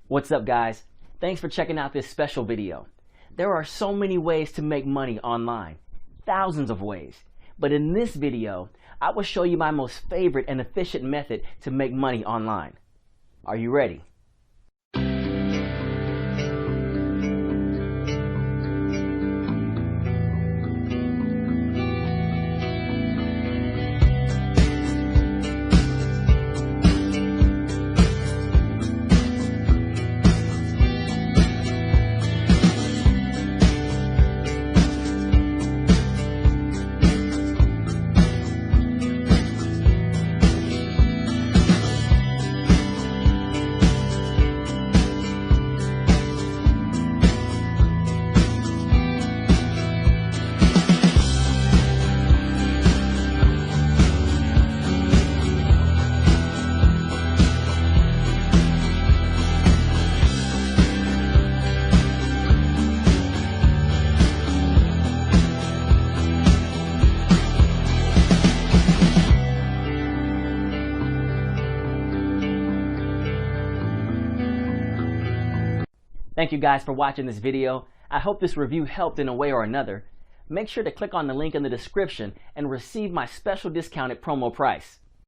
What's up, guys? Thanks for checking out this special video. There are so many ways to make money online, thousands of ways. But in this video, I will show you my most favorite and efficient method to make money online. Are you ready? Thank you guys for watching this video. I hope this review helped in a way or another. Make sure to click on the link in the description and receive my special discounted promo price.